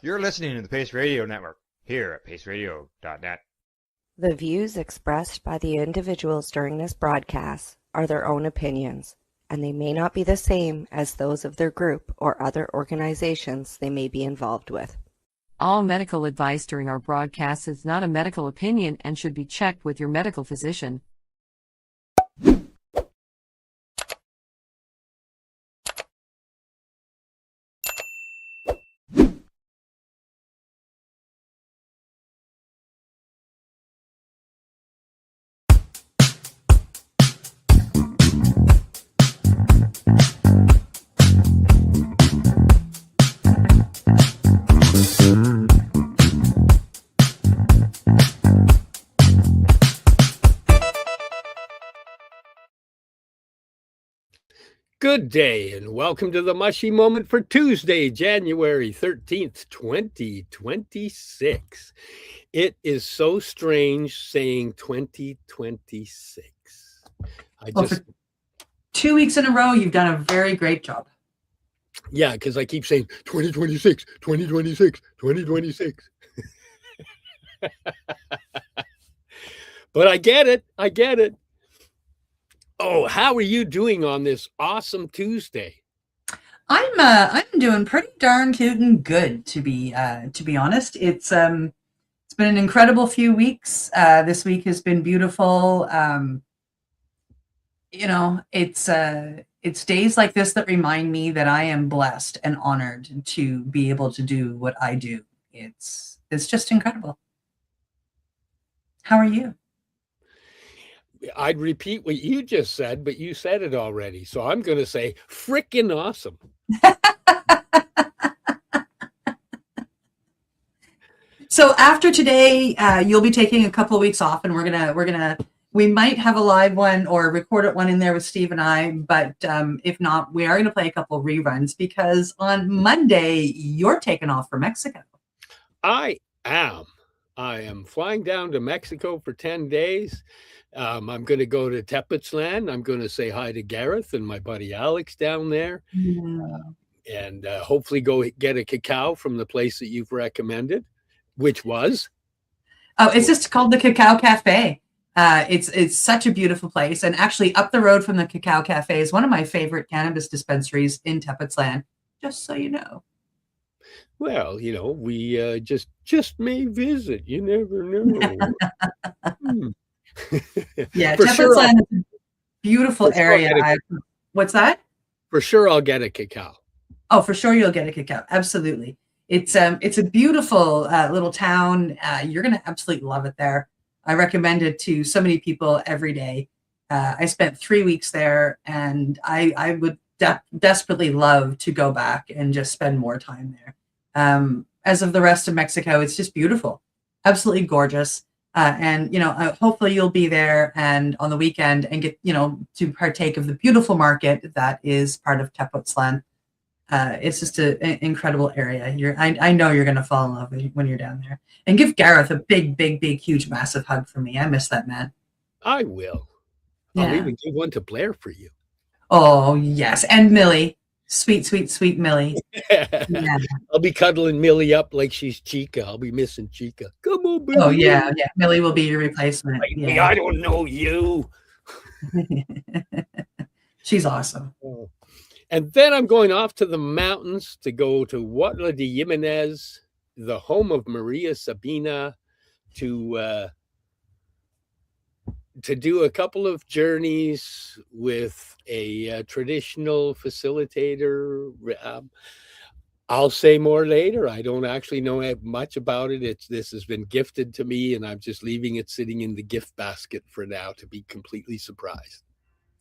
You're listening to the Pace Radio Network here at paceradio.net. The views expressed by the individuals during this broadcast are their own opinions, and they may not be the same as those of their group or other organizations they may be involved with. All medical advice during our broadcast is not a medical opinion and should be checked with your medical physician. Good day and welcome to the Mushie Moment for Tuesday, January 13th, 2026. It is so strange saying 2026. For 2 weeks in a row, you've done a very great job. Yeah, because I keep saying 2026, 2026, 2026. But I get it. Oh, how are you doing on this awesome Tuesday? I'm doing pretty darn tootin' good, to be honest. It's been an incredible few weeks. This week has been beautiful. It's days like this that remind me that I am blessed and honored to be able to do what I do. It's just incredible. How are you? I'd repeat what you just said, but you said it already. So I'm going to say frickin' awesome. So after today, you'll be taking a couple of weeks off, and we might have a live one or a recorded one in there with Steve and I, but if not, we are going to play a couple of reruns because on Monday, you're taking off for Mexico. I am flying down to Mexico for 10 days. I'm going to go to Tepoztlan. I'm going to say hi to Gareth and my buddy Alex down there. And hopefully go get a cacao from the place that you've recommended, which was? Oh, it's just called the Cacao Cafe. It's such a beautiful place. And actually up the road from the Cacao Cafe is one of my favorite cannabis dispensaries in Tepoztlan, just so you know. Well, we just may visit. You never know. Yeah, Tepoztlan is a beautiful area. What's that? For sure, I'll get a cacao. Oh, for sure, you'll get a cacao. Absolutely. It's a beautiful little town. You're going to absolutely love it there. I recommend it to so many people every day. I spent 3 weeks there, and I would desperately love to go back and just spend more time there. As of the rest of Mexico, it's just beautiful, absolutely gorgeous. And hopefully you'll be there and on the weekend and get to partake of the beautiful market that is part of Tepoztlan. It's just an incredible area. I know you're going to fall in love when you're down there. And give Gareth a big, huge, massive hug from me. I miss that man. I will. Yeah. I'll even give one to Blair for you. Oh yes, and Millie. Sweet Millie. Yeah. I'll be cuddling Millie up like she's Chica. I'll be missing Chica. Come on, baby. Oh, yeah. Millie will be your replacement. Yeah. I don't know you. She's awesome. Oh. And then I'm going off to the mountains to go to Huautla de Jimenez, the home of Maria Sabina, to do a couple of journeys with a traditional facilitator. I'll say more later. I don't actually know much about it. This has been gifted to me, and I'm just leaving it sitting in the gift basket for now to be completely surprised.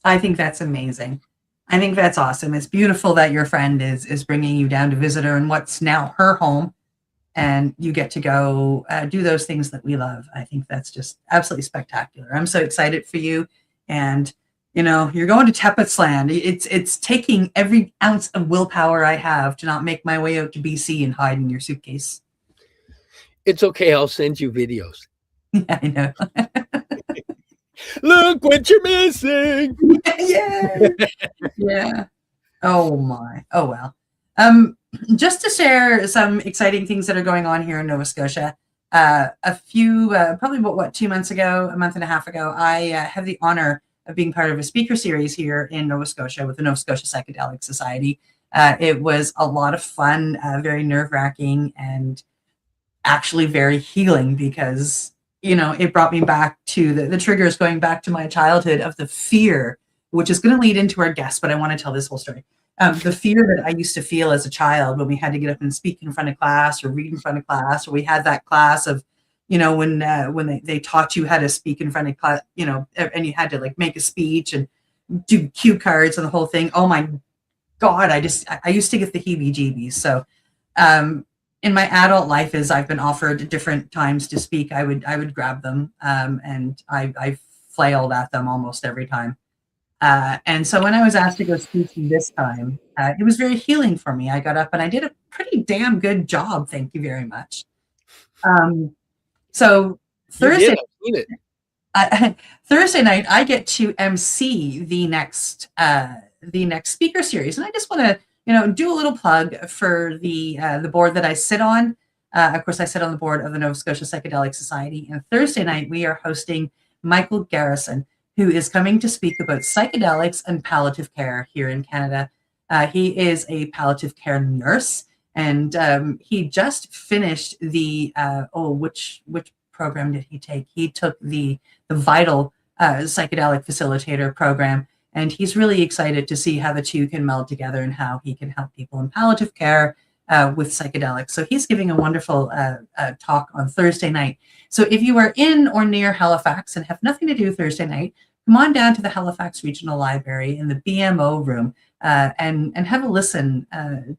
I think that's amazing. I think that's awesome. It's beautiful that your friend is bringing you down to visit her in what's now her home, and you get to go do those things that we love. I think that's just absolutely spectacular. I'm so excited for you. And, you're going to Tepoztlan. It's taking every ounce of willpower I have to not make my way out to BC and hide in your suitcase. It's okay. I'll send you videos. Yeah, I know. Look what you're missing. Yeah. Oh my. Oh well. Just to share some exciting things that are going on here in Nova Scotia. A few, probably about 2 months ago, a month and a half ago, I had the honor of being part of a speaker series here in Nova Scotia with the Nova Scotia Psychedelic Society. It was a lot of fun, very nerve-wracking, and actually very healing because, it brought me back to the triggers going back to my childhood of the fear, which is going to lead into our guest, but I want to tell this whole story. The fear that I used to feel as a child when we had to get up and speak in front of class or read in front of class, or we had that class of, when they taught you how to speak in front of class, and you had to like make a speech and do cue cards and the whole thing. Oh my God, I used to get the heebie-jeebies. So in my adult life, as I've been offered different times to speak, I would grab them, and I flailed at them almost every time. And so when I was asked to go speaking this time, it was very healing for me. I got up and I did a pretty damn good job. Thank you very much. So Thursday, Thursday night, I get to MC the next speaker series, and I just want to do a little plug for the board that I sit on. Of course, I sit on the board of the Nova Scotia Psychedelic Society, and Thursday night we are hosting Michael Garrison, who is coming to speak about psychedelics and palliative care here in Canada. He is a palliative care nurse, and he just finished the which program did he take? He took the Vital psychedelic facilitator program, and he's really excited to see how the two can meld together and how he can help people in palliative care with psychedelics. So he's giving a wonderful talk on Thursday night. So if you are in or near Halifax and have nothing to do Thursday night, come on down to the Halifax Regional Library in the BMO room and have a listen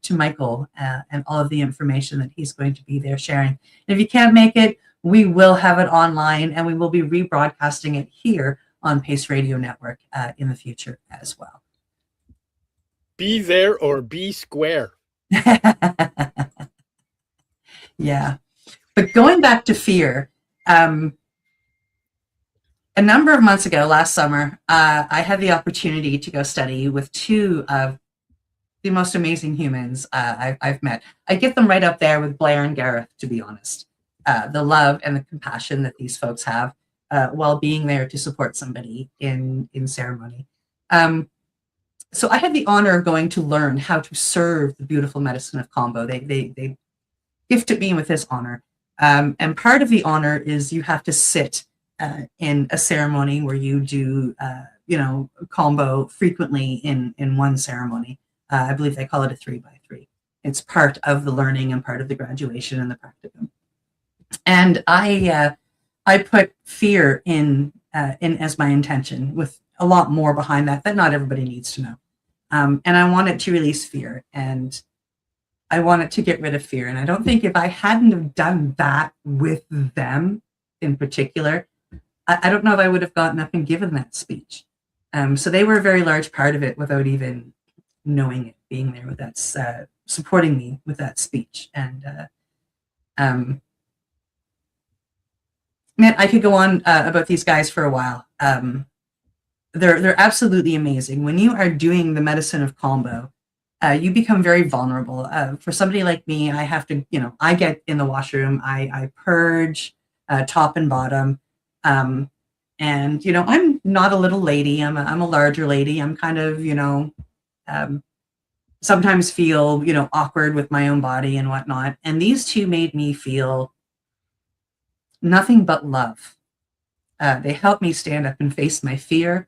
to Michael and all of the information that he's going to be there sharing. And if you can't make it, we will have it online, and we will be rebroadcasting it here on Pace Radio Network in the future as well. Be there or be square. Yeah. But going back to fear, a number of months ago, last summer, I had the opportunity to go study with two of the most amazing humans I've met. I get them right up there with Blair and Gareth, to be honest. The love and the compassion that these folks have while being there to support somebody in ceremony. So I had the honor of going to learn how to serve the beautiful medicine of Kambo. They gifted me with this honor. And part of the honor is you have to sit in a ceremony where you do, Kambo frequently in one ceremony. I believe they call it a 3x3. It's part of the learning and part of the graduation and the practicum. And I put fear in as my intention, with a lot more behind that not everybody needs to know. And I wanted to release fear, and I wanted to get rid of fear. And I don't think if I hadn't have done that with them in particular, I don't know if I would have gotten up and given that speech. So they were a very large part of it without even knowing it, being there with that, supporting me with that speech. And man, I could go on about these guys for a while. They're absolutely amazing. When you are doing the medicine of Kambo, you become very vulnerable. For somebody like me, I have to, I get in the washroom, I purge top and bottom. And, I'm not a little lady. I'm a larger lady. I'm kind of, sometimes feel, awkward with my own body and whatnot. And these two made me feel nothing but love. They helped me stand up and face my fear.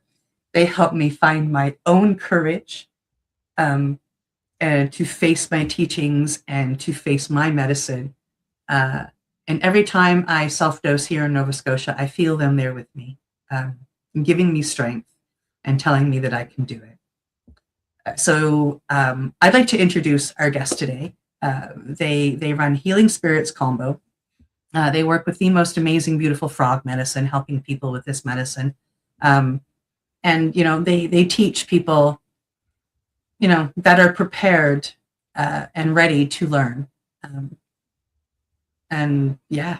They helped me find my own courage and to face my teachings and to face my medicine. And every time I self-dose here in Nova Scotia, I feel them there with me, giving me strength and telling me that I can do it. So I'd like to introduce our guest today. They run Healing Spirits Kambo. They work with the most amazing, beautiful frog medicine, helping people with this medicine. And, they teach people, that are prepared and ready to learn. And yeah,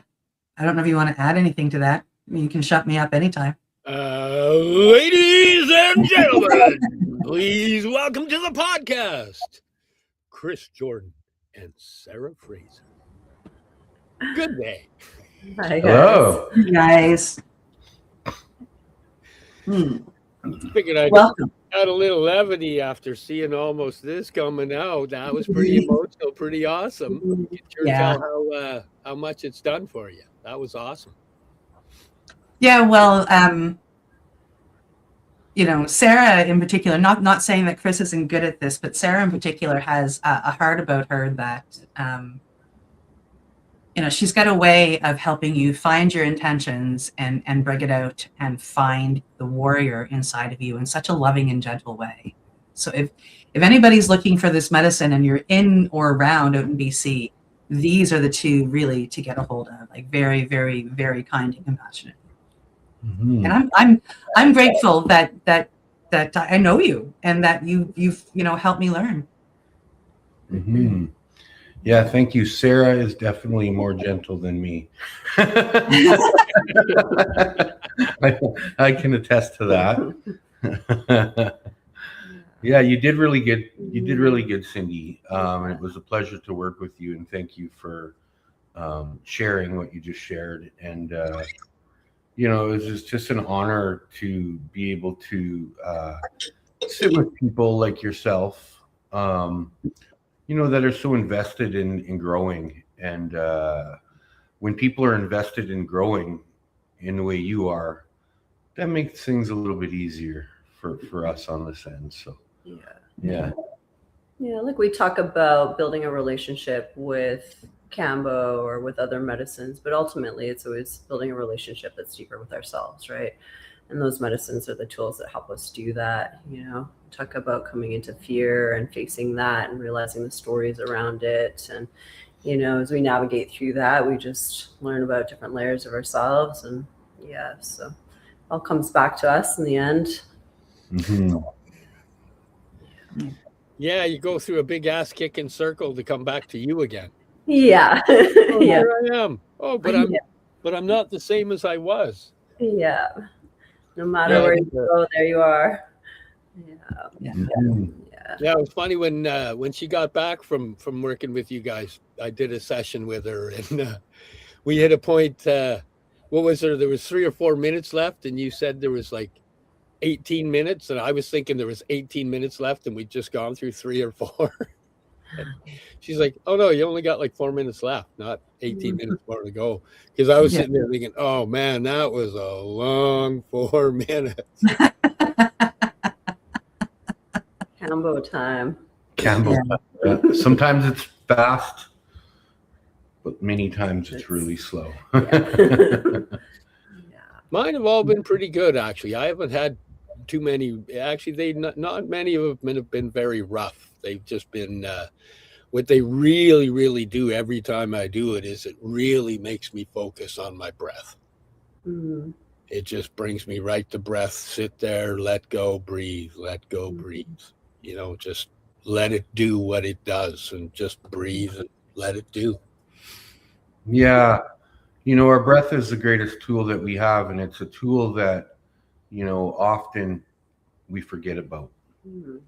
I don't know if you want to add anything to that. You can shut me up anytime. Ladies and gentlemen, please welcome to the podcast, Chris Jordan and Sarah Fraser. Good day. Hi, guys. Hello. Hey, guys. Figured I'd Welcome. add a little levity after seeing almost this coming out. That was pretty emotional, pretty awesome. You can sure tell how much it's done for you. That was awesome. Yeah, well, you know, Sarah in particular, not saying that Chris isn't good at this, but Sarah in particular has a heart about her that, you know, she's got a way of helping you find your intentions and bring it out and find the warrior inside of you in such a loving and gentle way. So if anybody's looking for this medicine and you're in or around out in BC, these are the two really to get a hold of, like very, very, very kind and compassionate. Mm-hmm. And I'm grateful that I know you and that you've helped me learn. Mm-hmm. Yeah, thank you. Sarah is definitely more gentle than me. I can attest to that. Yeah, you did really good. You did really good, Cindy. And it was a pleasure to work with you. And thank you for sharing what you just shared. And you know, it was just an honor to be able to sit with people like yourself. You know, that are so invested in growing. And when people are invested in growing in the way you are, that makes things a little bit easier for us on this end. So yeah, like we talk about building a relationship with Kambo or with other medicines, but ultimately it's always building a relationship that's deeper with ourselves, right? And those medicines are the tools that help us do that. You know, talk about coming into fear and facing that and realizing the stories around it. And, you know, as we navigate through that, we just learn about different layers of ourselves. And so it all comes back to us in the end. Mm-hmm. Yeah, you go through a big ass kicking circle to come back to you again. Yeah. Oh, Yeah. here I am. Oh, but I'm not the same as I was. Yeah. No matter where you go, there you are. Yeah. Mm-hmm. Yeah, it was funny when she got back from working with you guys. I did a session with her, and we hit a point. What was there? There was 3 or 4 minutes left, and you said there was like 18 minutes, and I was thinking there was 18 minutes left, and we'd just gone through 3 or 4. She's like, "Oh no, you only got like 4 minutes left, not 18 minutes more to go." Because I was sitting there thinking, "Oh man, that was a long 4 minutes." Kambo time. Campbell. Yeah. Sometimes it's fast, but many times it's really slow. Mine have all been pretty good, actually. I haven't had too many. Actually, not many of them have been very rough. They've just been what they really, really do every time I do it is it really makes me focus on my breath. Mm-hmm. It just brings me right to breath. Sit there, let go, breathe, let go, breathe. You know, just let it do what it does and just breathe and let it do. Yeah. You know, our breath is the greatest tool that we have, and it's a tool that, you know, often we forget about.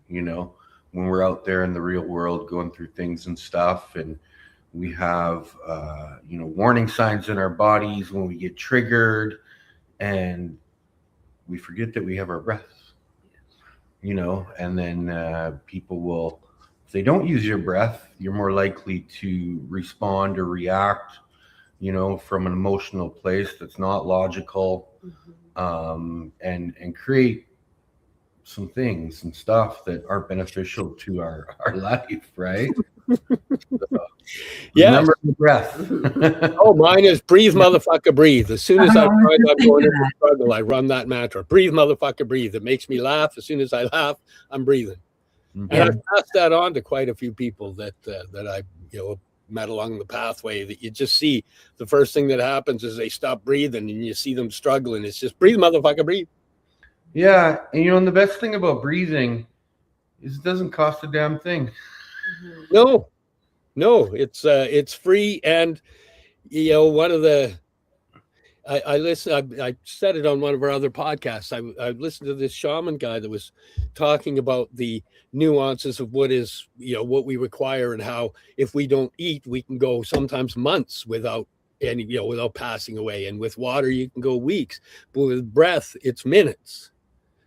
You know, when we're out there in the real world going through things and stuff, and we have you know, warning signs in our bodies when we get triggered, and we forget that we have our breath. You know, and then people will, if they don't use your breath, you're more likely to respond or react, you know, from an emotional place that's not logical, and create some things and stuff that aren't beneficial to our life, right? Remember the breath. Oh, mine is breathe, motherfucker, breathe. As soon as I find I'm going into a struggle, I run that mantra. Breathe, motherfucker, breathe. It makes me laugh. As soon as I laugh, I'm breathing. And I've passed that on to quite a few people that I, you know, met along the pathway, that you just see the first thing that happens is they stop breathing and you see them struggling. It's just breathe, motherfucker, breathe. Yeah. And you know, and the best thing about breathing is it doesn't cost a damn thing. No, it's free. And, you know, I listened. I said it on one of our other podcasts. I listened to this shaman guy that was talking about the nuances of what is, what we require, and how if we don't eat, we can go sometimes months without any, without passing away. And with water, you can go weeks, but with breath, it's minutes.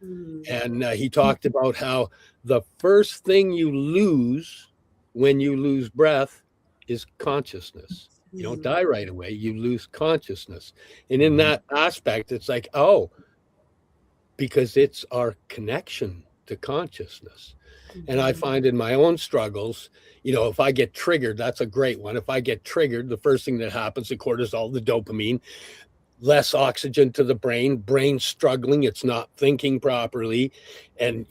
And he talked about how the first thing you lose when you lose breath is consciousness. You don't die right away, you lose consciousness. And in that aspect, it's like, oh, because it's our connection to consciousness. And I find in my own struggles, if I get triggered, that's a great one. If I get triggered, the first thing that happens, the cortisol, the dopamine, less oxygen to the brain struggling, it's not thinking properly. And,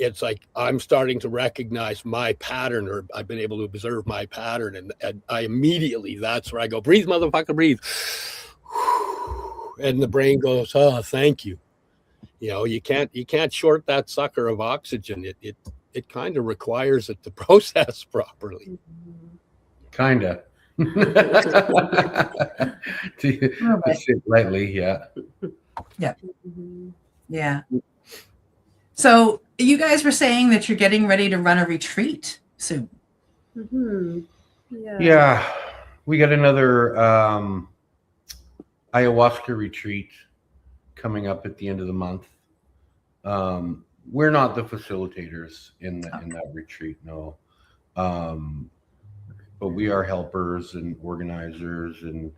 it's like I'm starting to recognize my pattern, or I've been able to observe my pattern. And I immediately, that's where I go, breathe, motherfucker, breathe. And the brain goes, oh, thank you. You can't short that sucker of oxygen. It kind of requires it to process properly. Kind of. to sit lightly, yeah. Yeah. So you guys were saying that you're getting ready to run a retreat soon. Yeah, we got another ayahuasca retreat coming up at the end of the month. We're not the facilitators in that retreat, no. But we are helpers and organizers and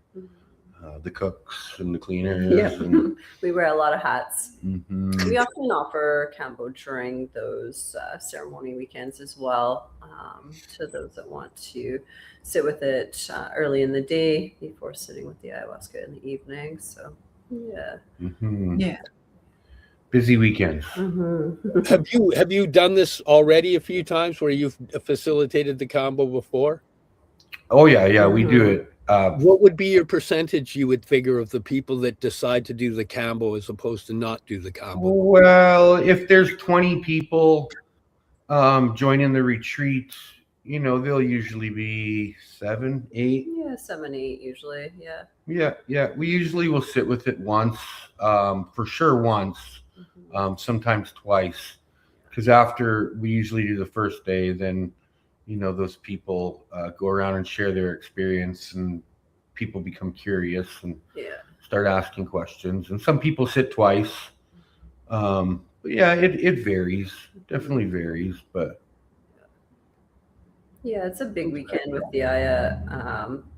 the cooks and the cleaners. Yeah. And, we wear a lot of hats. mm-hmm. We often offer Kambo during those ceremony weekends as well, to those that want to sit with it early in the day before sitting with the ayahuasca in the evening. So, yeah. Mm-hmm. Yeah. Busy weekends. Have you done this already a few times where you've facilitated the Kambo before? Oh yeah, we do it. What would be your percentage you would figure of the people that decide to do the Kambo as opposed to not do the Kambo? Well, if there's 20 people joining the retreat, they'll usually be 7, 8. Yeah, 7, 8 usually. Yeah. Yeah. We usually will sit with it once, for sure once, sometimes twice, because after we usually do the first day, then those people go around and share their experience, and people become curious and start asking questions. And some people sit twice. But yeah, it varies. Definitely varies, but. Yeah, it's a big weekend with the Aya,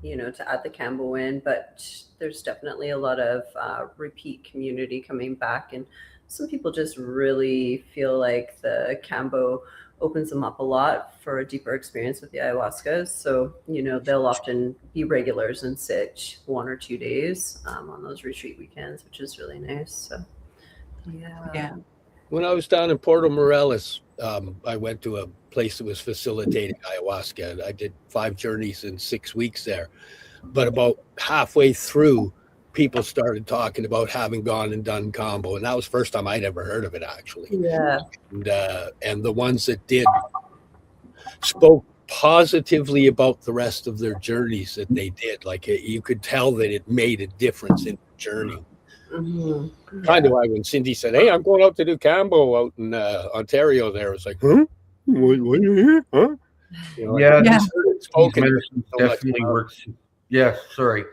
to add the Kambo in, but there's definitely a lot of repeat community coming back, and some people just really feel like the Kambo opens them up a lot for a deeper experience with the ayahuasca. So, they'll often be regulars and sit 1 or 2 days on those retreat weekends, which is really nice. So, yeah. When I was down in Puerto Morelos, I went to a place that was facilitating ayahuasca, and I did 5 journeys in 6 weeks there. But about halfway through, people started talking about having gone and done Kambo, and that was the first time I'd ever heard of it, actually. Yeah. And the ones that did spoke positively about the rest of their journeys that they did. Like, you could tell that it made a difference in the journey. Kind of why when Cindy said, "Hey, I'm going out to do Kambo out in Ontario," there, it was like, huh? What are you here? Huh? Medicine definitely works. Yeah, sorry.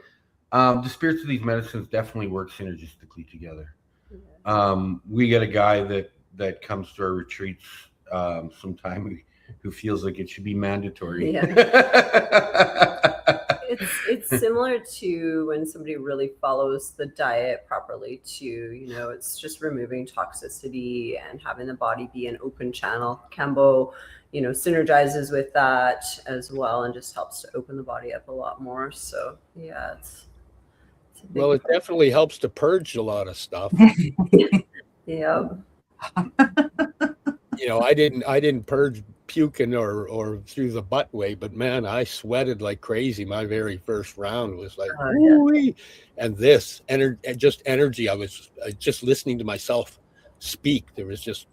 The spirits of these medicines definitely work synergistically together. We get a guy that comes to our retreats sometime who feels like it should be mandatory. It's similar to when somebody really follows the diet properly too. It's just removing toxicity and having the body be an open channel. Kambo, synergizes with that as well, and just helps to open the body up a lot more. So yeah, it's well, it definitely helps to purge a lot of stuff. Yeah. I didn't purge puking or through the butt way, but man, I sweated like crazy. My very first round was like, and this energy. I was just listening to myself speak. There was just,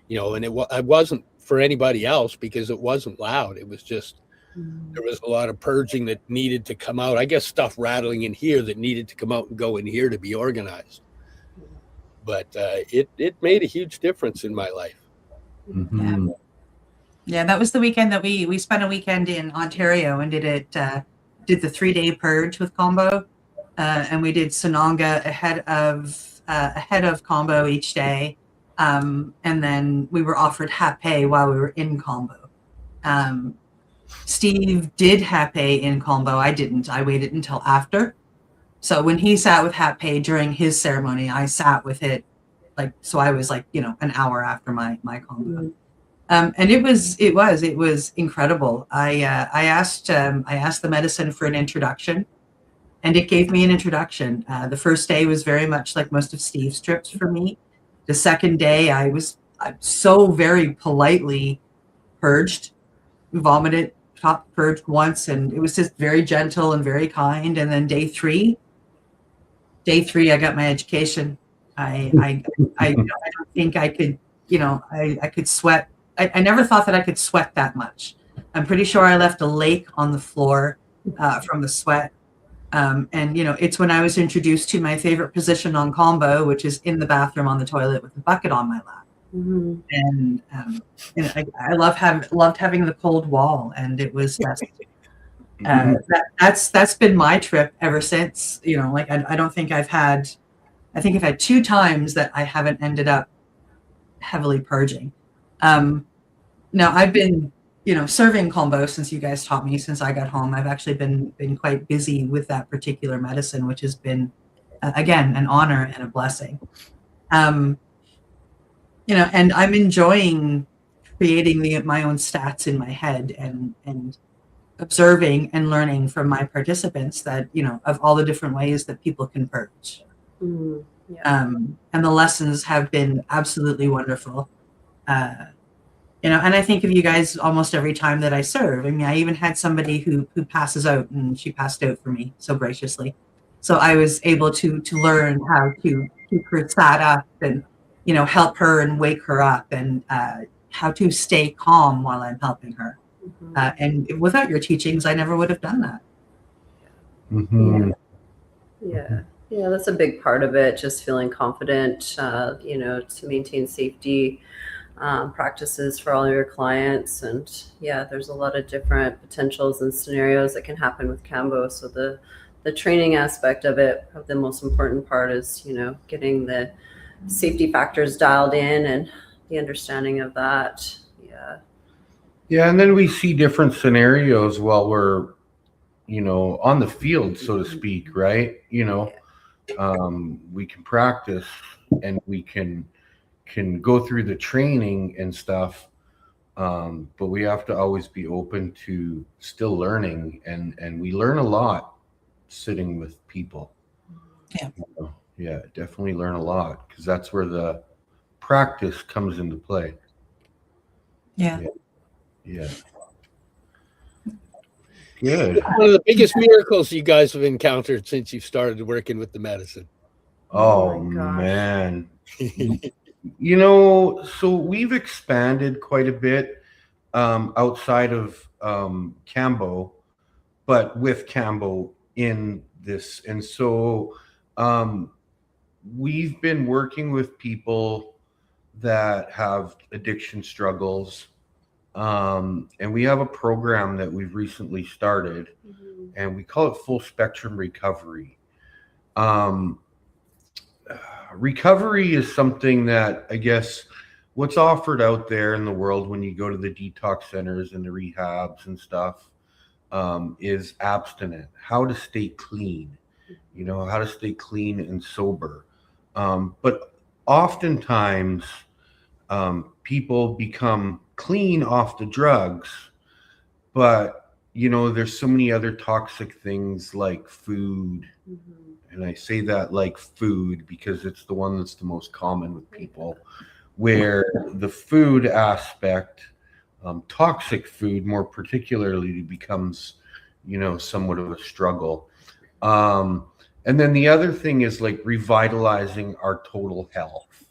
and I wasn't for anybody else because it wasn't loud. It was just There was a lot of purging that needed to come out. I guess stuff rattling in here that needed to come out and go in here to be organized. But it made a huge difference in my life. Mhm. Yeah, that was the weekend that we spent a weekend in Ontario and did the 3-day purge with Kambo, and we did Sananga ahead of Kambo each day, and then we were offered Hape while we were in Kambo. Steve did Hape in Kambo. I didn't. I waited until after. So when he sat with Hape during his ceremony, I sat with it so I was an hour after my Kambo. And it was incredible. I asked the medicine for an introduction, and it gave me an introduction. The first day was very much like most of Steve's trips for me. The second day, I was so very politely purged, vomited, top purged once, and it was just very gentle and very kind. And then day three, I got my education. I don't think I could, I could sweat. I never thought that I could sweat that much. I'm pretty sure I left a lake on the floor from the sweat. And, it's when I was introduced to my favorite position on Kambo, which is in the bathroom on the toilet with a bucket on my lap. Mm-hmm. And I loved having the cold wall. And it was just, that's been my trip ever since. I don't think I've had 2 times that I haven't ended up heavily purging. Now I've been, serving Kambo since you guys taught me, since I got home. I've actually been quite busy with that particular medicine, which has been, again, an honor and a blessing. And I'm enjoying creating my own stats in my head and observing and learning from my participants that, of all the different ways that people can purge. Mm, yeah. And the lessons have been absolutely wonderful. And I think of you guys almost every time that I serve. I mean, I even had somebody who passes out, and she passed out for me so graciously. So I was able to learn how to keep her sat up and, help her and wake her up, and how to stay calm while I'm helping her. Mm-hmm. And without your teachings, I never would have done that. Mm-hmm. Yeah, that's a big part of it. Just feeling confident, to maintain safety practices for all your clients. And there's a lot of different potentials and scenarios that can happen with Kambo. So the training aspect of it, the most important part is, getting the safety factors dialed in and the understanding of that. Yeah, and then we see different scenarios while we're, on the field, so to speak, right? We can practice and we can go through the training and stuff, but we have to always be open to still learning, and we learn a lot sitting with people. Yeah, definitely learn a lot, because that's where the practice comes into play. Yeah. Good. One of the biggest miracles you guys have encountered since you've started working with the medicine. Oh man. So we've expanded quite a bit outside of Kambo, but with Kambo in this. And so we've been working with people that have addiction struggles. And we have a program that we've recently started, and we call it Full Spectrum Recovery. Recovery is something that, I guess, what's offered out there in the world when you go to the detox centers and the rehabs and stuff, is abstinent, how to stay clean, how to stay clean and sober. But oftentimes people become clean off the drugs, but there's so many other toxic things like food. And I say that like food because it's the one that's the most common with people, where the food aspect, toxic food more particularly, becomes somewhat of a struggle. And then the other thing is like revitalizing our total health,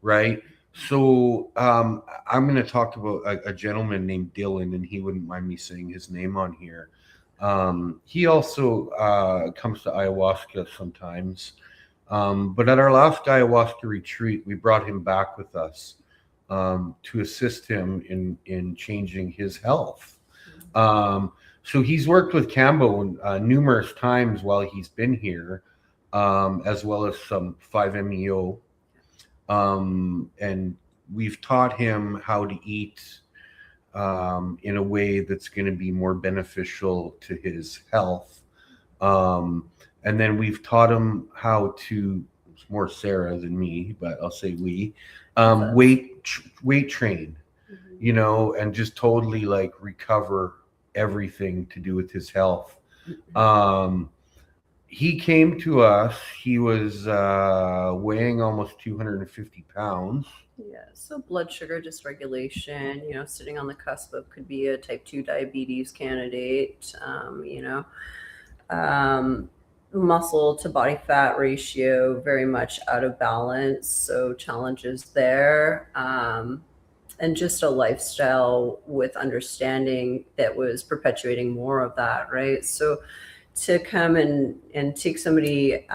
right? So I'm going to talk about a gentleman named Dylan, and he wouldn't mind me saying his name on here. He also comes to ayahuasca sometimes. But at our last ayahuasca retreat, we brought him back with us to assist him in changing his health. So he's worked with Kambo numerous times while he's been here, as well as some 5-MeO. And we've taught him how to eat in a way that's going to be more beneficial to his health. And then we've taught him how to, it's more Sarah than me, but I'll say we, weight train, you know, and just totally like recover everything to do with his health. He came to us, he was weighing almost 250 pounds. Yeah, so blood sugar dysregulation, you know, sitting on the cusp of could be a type 2 diabetes candidate, you know, muscle to body fat ratio very much out of balance, so challenges there, and just a lifestyle with understanding that was perpetuating more of that, right? So to come and take somebody,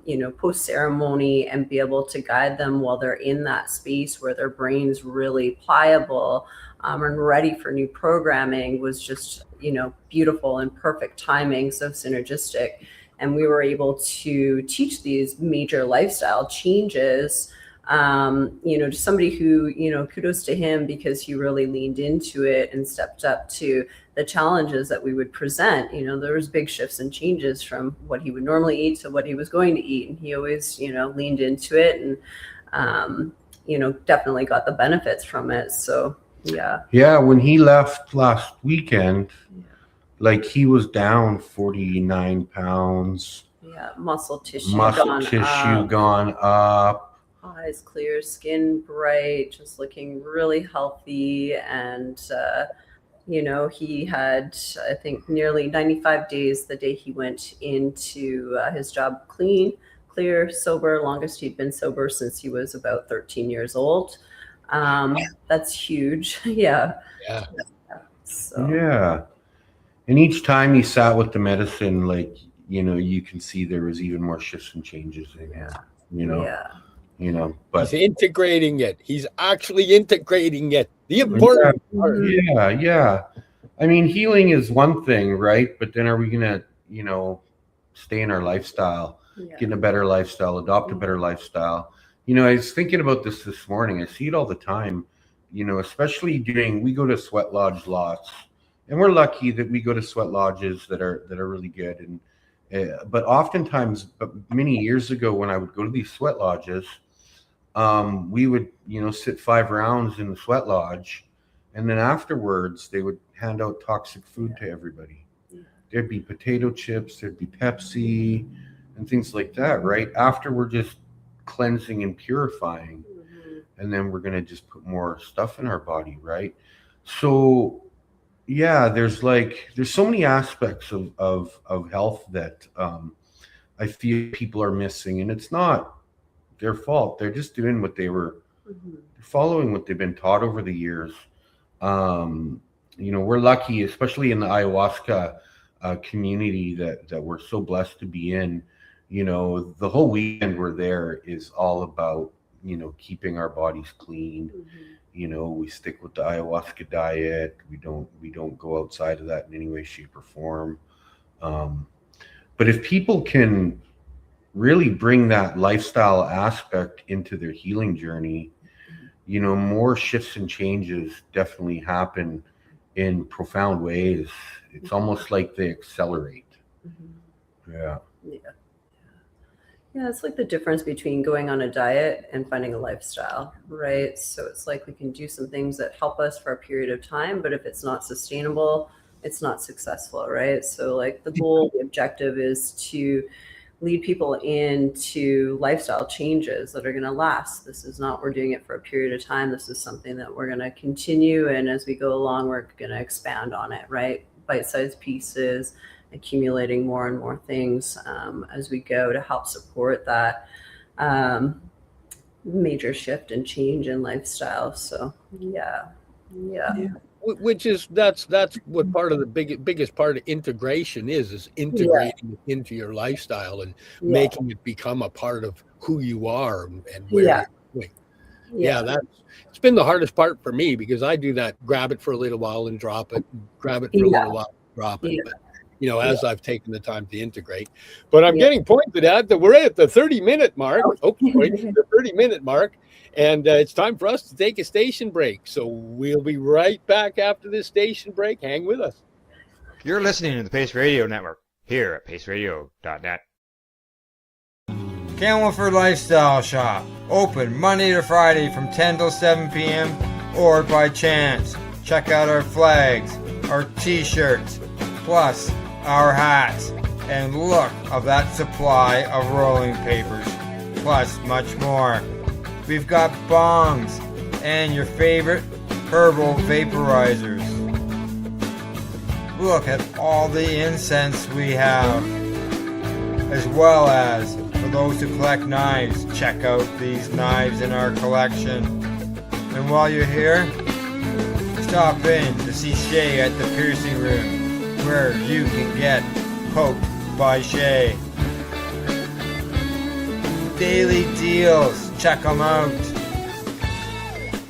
you know, post ceremony and be able to guide them while they're in that space where their brain's really pliable and ready for new programming was just, you know, beautiful and perfect timing, so synergistic. And we were able to teach these major lifestyle changes, you know, to somebody who, you know, kudos to him because he really leaned into it and stepped up to the challenges that we would present. You know, there was big shifts and changes from what he would normally eat to what he was going to eat. And he always, you know, leaned into it and, you know, definitely got the benefits from it. So, yeah. Yeah, when he left last weekend, like he was down 49 pounds. Yeah, muscle tissue gone up. Eyes clear, skin bright, just looking really healthy. And, you know, he had, I think, nearly 95 days the day he went into his job clean, clear, sober, longest he'd been sober since he was about 13 years old. That's huge. Yeah. So. Yeah. And each time he sat with the medicine, like, you know, you can see there was even more shifts and changes in him, you know. Yeah. You know, but he's integrating it. He's actually integrating it. The important part. Yeah. I mean, healing is one thing, right? But then are we gonna, you know, stay in our lifestyle, get in a better lifestyle, adopt a better lifestyle? You know, I was thinking about this morning. I see it all the time. You know, especially we go to sweat lodge lots, and we're lucky that we go to sweat lodges that are really good. And but oftentimes, many years ago, when I would go to these sweat lodges, we would, you know, sit 5 rounds in the sweat lodge, and then afterwards they would hand out toxic food to everybody. There'd be potato chips, there'd be Pepsi and things like that, right? After we're just cleansing and purifying, and then we're going to just put more stuff in our body, right? So yeah, there's so many aspects of health that I feel people are missing, and it's not their fault. They're just doing what they were following, what they've been taught over the years. You know, we're lucky, especially in the ayahuasca community, that we're so blessed to be in. You know, the whole weekend we're there is all about, you know, keeping our bodies clean. You know, we stick with the ayahuasca diet. We don't go outside of that in any way, shape, or form. But if people can really bring that lifestyle aspect into their healing journey, you know, more shifts and changes definitely happen in profound ways. It's almost like they accelerate. Yeah, it's like the difference between going on a diet and finding a lifestyle, right? So it's like we can do some things that help us for a period of time, but if it's not sustainable, it's not successful, right? So like the goal, the objective is to lead people into lifestyle changes that are going to last. This is not, we're doing it for a period of time. This is something that we're going to continue. And as we go along, we're going to expand on it, right? Bite-sized pieces, accumulating more and more things as we go to help support that. major shift and change in lifestyle. So yeah. Which is that's what part of the biggest part of integration is integrating it into your lifestyle and making it become a part of who you are and where you're going. It's been the hardest part for me, because I do that, grab it for a little while and drop it, grab it for a little while, drop it. But as I've taken the time to integrate. But I'm getting pointed at that we're at the 30-minute mark. The 30-minute mark. And it's time for us to take a station break. So we'll be right back after this station break. Hang with us. You're listening to the Pace Radio Network here at paceradio.net. Campbellford Lifestyle Shop. Open Monday to Friday from 10 till 7 p.m. or by chance. Check out our flags, our t-shirts, plus our hats, and look of that supply of rolling papers, plus much more. We've got bongs and your favorite herbal vaporizers. Look at all the incense we have, as well as for those who collect knives, check out these knives in our collection. And while you're here, stop in to see Shay at the piercing room, where you can get poked by Shay. Daily deals, check them out.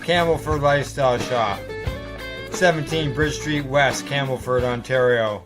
Campbellford Lifestyle Shop, 17 Bridge Street West, Campbellford, Ontario.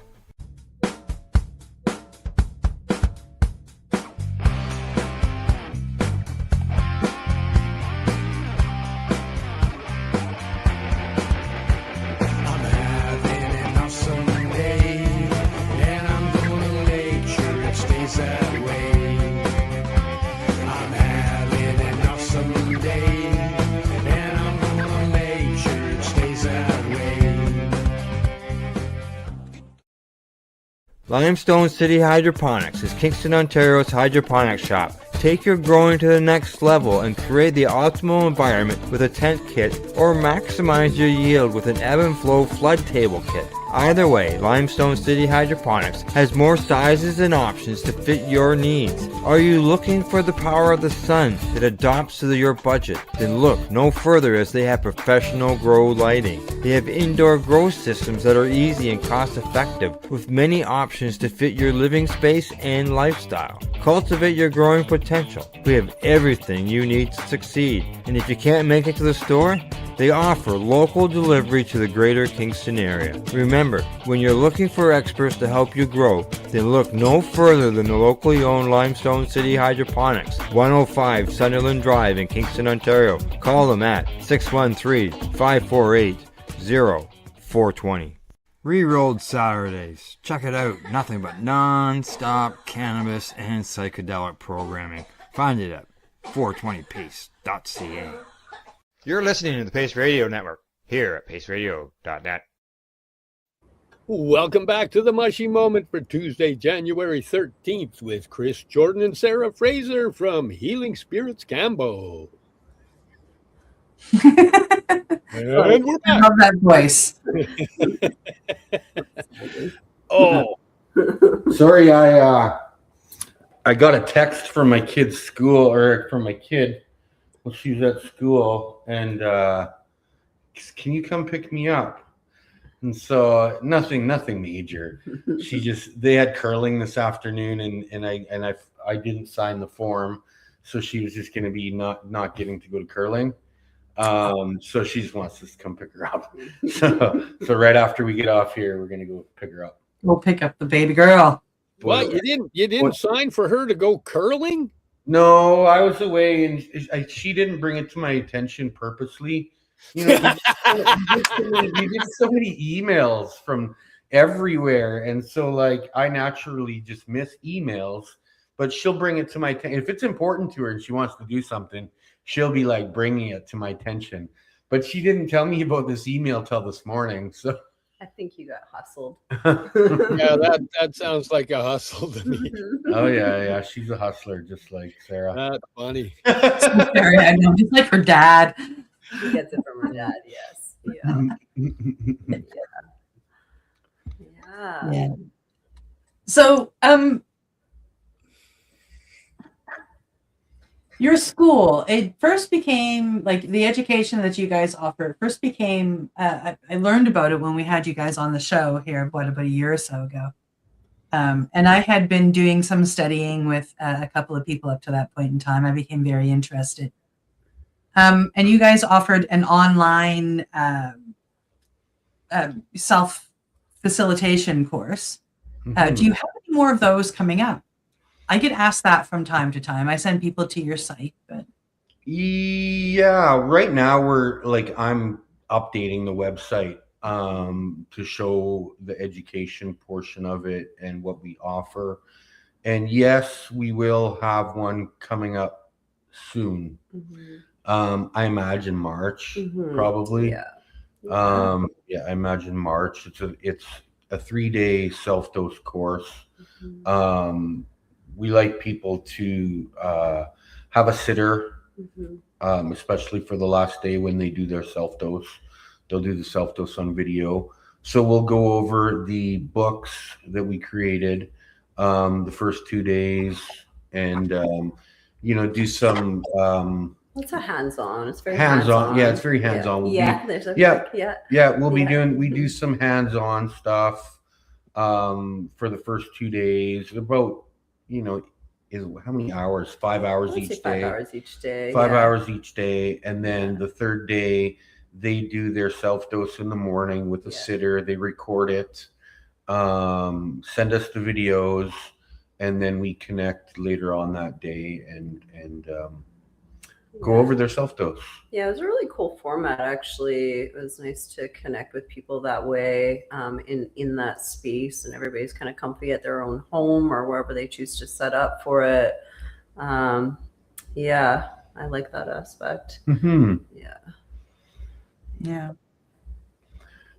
Limestone City Hydroponics is Kingston, Ontario's hydroponics shop. Take your growing to the next level and create the optimal environment with a tent kit, or maximize your yield with an ebb and flow flood table kit. Either way, Limestone City Hydroponics has more sizes and options to fit your needs. Are you looking for the power of the sun that adapts to your budget? Then look no further, as they have professional grow lighting. They have indoor grow systems that are easy and cost effective, with many options to fit your living space and lifestyle. Cultivate your growing potential. We have everything you need to succeed. And if you can't make it to the store, they offer local delivery to the greater Kingston area. Remember, when you're looking for experts to help you grow, then look no further than the locally owned Limestone City Hydroponics, 105 Sunderland Drive in Kingston, Ontario. Call them at 613-548-0420. Rerolled Saturdays. Check it out. Nothing but non-stop cannabis and psychedelic programming. Find it at 420pace.ca. You're listening to the Pace Radio Network here at paceradio.net. Welcome back to the Mushie Moment for Tuesday, January 13th with Chris Jordan and Sarah Fraser from Healing Spirits Kambo. And we're back. I love that voice. Oh, Sorry, I got a text from my kid's school, or from my kid when she was at school, and can you come pick me up? And so nothing major. They had curling this afternoon, and I didn't sign the form, so she was just going to be not getting to go to curling. So she just wants us to come pick her up. So right after we get off here, we're going to go pick her up. We'll pick up the baby girl. what? You didn't sign for her to go curling? No, I was away, and she didn't bring it to my attention purposely. You get so many emails from everywhere, and so I naturally just miss emails. But she'll bring it to my attention if it's important to her and she wants to do something. She'll be bringing it to my attention. But she didn't tell me about this email till this morning. So I think you got hustled. Yeah, that sounds like a hustle to me. Oh yeah, she's a hustler, just like Sarah. That's funny. I know, just like her dad. She gets it from her dad, yes. Yeah. So, your school, it first became like the education that you guys offer first became, I learned about it when we had you guys on the show here, about a year or so ago. And I had been doing some studying with a couple of people up to that point in time. I became very interested. And you guys offered an online self-facilitation course. Do you have any more of those coming up? I get asked that from time to time. I send people to your site, but Yeah, right now I'm updating the website to show the education portion of it and what we offer. And yes, we will have one coming up soon. I imagine March, probably. I imagine March. It's a 3-day self-dose course. We like people to have a sitter, especially for the last day when they do their self-dose. They'll do the self-dose on video. So we'll go over the books that we created the first 2 days and, do some... It's a hands-on. It's very hands-on. Yeah, it's very hands-on. We do some hands-on stuff for the first 2 days. About, how many hours? 5 hours each day. 5 hours each day. 5 hours each day. And then the third day, they do their self-dose in the morning with a sitter. They record it, send us the videos, and then we connect later on that day and go over their self-dose. Yeah, it was a really cool format, actually. It was nice to connect with people that way in that space, and everybody's kind of comfy at their own home or wherever they choose to set up for it. Yeah, I like that aspect.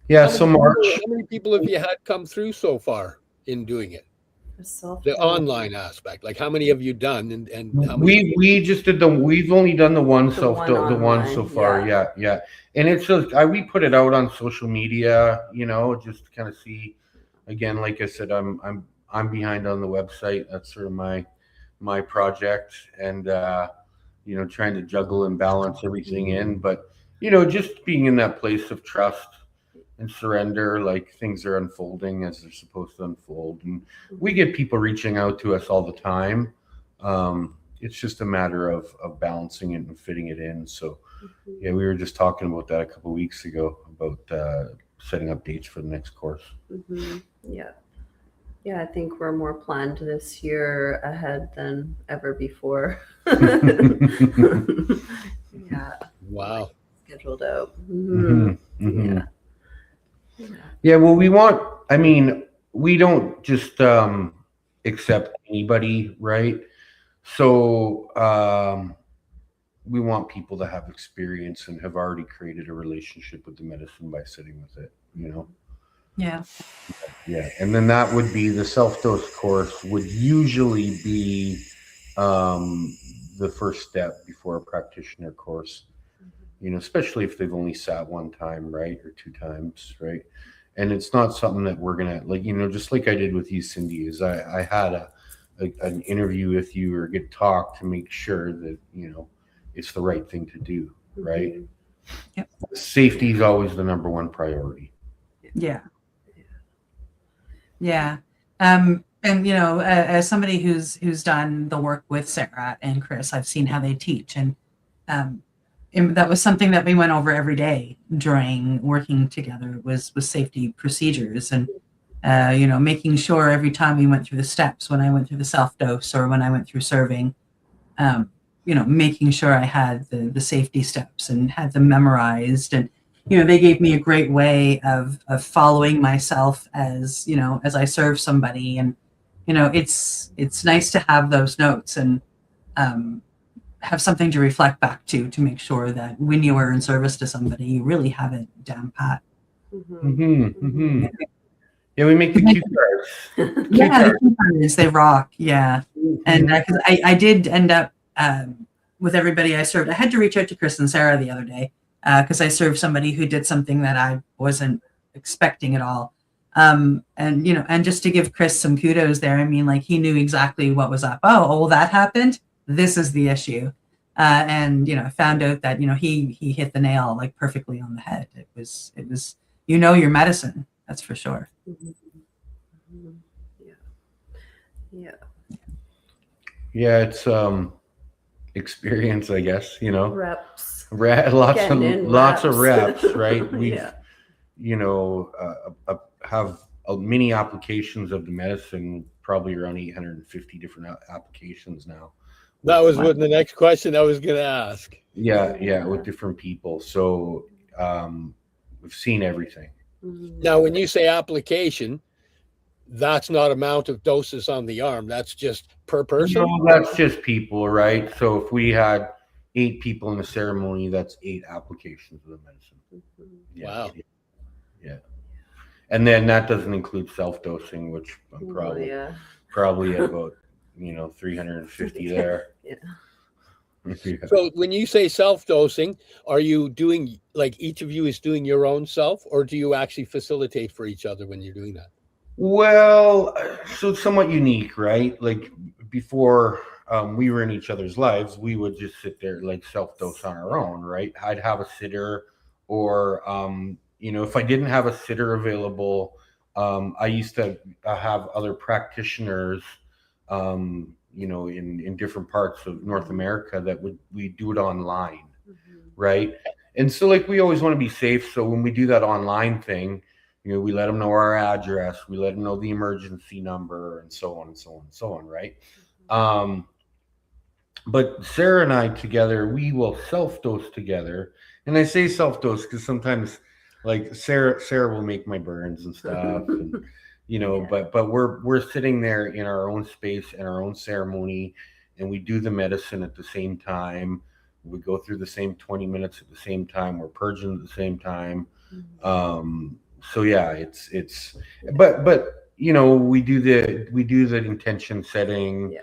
Yeah, so March. How many people have you had come through so far in doing it? The online aspect, like how many have you done, and how many? We just did we've only done the one so far. Yeah. And it's just we put it out on social media, just to kind of see. Again, like I said, I'm behind on the website. That's sort of my project, and trying to juggle and balance everything in, but just being in that place of trust and surrender, like things are unfolding as they're supposed to unfold. And we get people reaching out to us all the time. It's just a matter of balancing it and fitting it in. So we were just talking about that a couple of weeks ago about setting up dates for the next course. Yeah, I think we're more planned this year ahead than ever before. Wow. Scheduled out. Yeah, well, we don't just accept anybody, right? So we want people to have experience and have already created a relationship with the medicine by sitting with it, Yeah. And then that would be the self-dose course would usually be the first step before a practitioner course. Especially if they've only sat one time, right, or 2 times, right? And it's not something that we're gonna just like I did with you, Cindy. Is I had an interview with you or get talk to make sure that it's the right thing to do, right? Yep. Safety is always the number one priority. Yeah. And as somebody who's done the work with Sarah and Chris, I've seen how they teach, and that was something that we went over every day during working together was safety procedures and making sure every time we went through the steps, when I went through the self-dose or when I went through serving, making sure I had the safety steps and had them memorized. And they gave me a great way of following myself as I serve somebody. And it's nice to have those notes and have something to reflect back to make sure that when you are in service to somebody, you really have it down pat. Yeah, we make the cue cards. The cue cards, they rock. Yeah. And because I did end up with everybody I served, I had to reach out to Chris and Sarah the other day because I served somebody who did something that I wasn't expecting at all. And just to give Chris some kudos there, he knew exactly what was up. Oh, that happened. This is the issue. and found out that he hit the nail like perfectly on the head. It was your medicine, that's for sure. Yeah, it's experience, I guess. Reps. Lots of reps, right? We've have many applications of the medicine, probably around 850 different applications now. That was what the next question I was going to ask. Yeah, with different people. So we've seen everything. Now, when you say application, that's not amount of doses on the arm. That's just per person? No, that's just people, right? So if we had 8 people in the ceremony, that's 8 applications of the medicine. Wow. Yeah. And then that doesn't include self-dosing, which I'm probably at about 350 there. Yeah. So when you say self-dosing, are you doing, like, each of you is doing your own self, or do you actually facilitate for each other when you're doing that? Well, so it's somewhat unique, right? Like before we were in each other's lives, we would just sit there like self-dose on our own, right? I'd have a sitter, or if I didn't have a sitter available, I used to have other practitioners in different parts of North America that we do it online, right? And so like we always want to be safe, so when we do that online thing, we let them know our address, we let them know the emergency number, and so on and so on and so on, right? But Sarah and I together, we will self-dose together. And I say self-dose because sometimes like Sarah will make my burns and stuff, and, but we're sitting there in our own space and our own ceremony, and we do the medicine at the same time. We go through the same 20 minutes at the same time. We're purging at the same time. So yeah, it's but we do the intention setting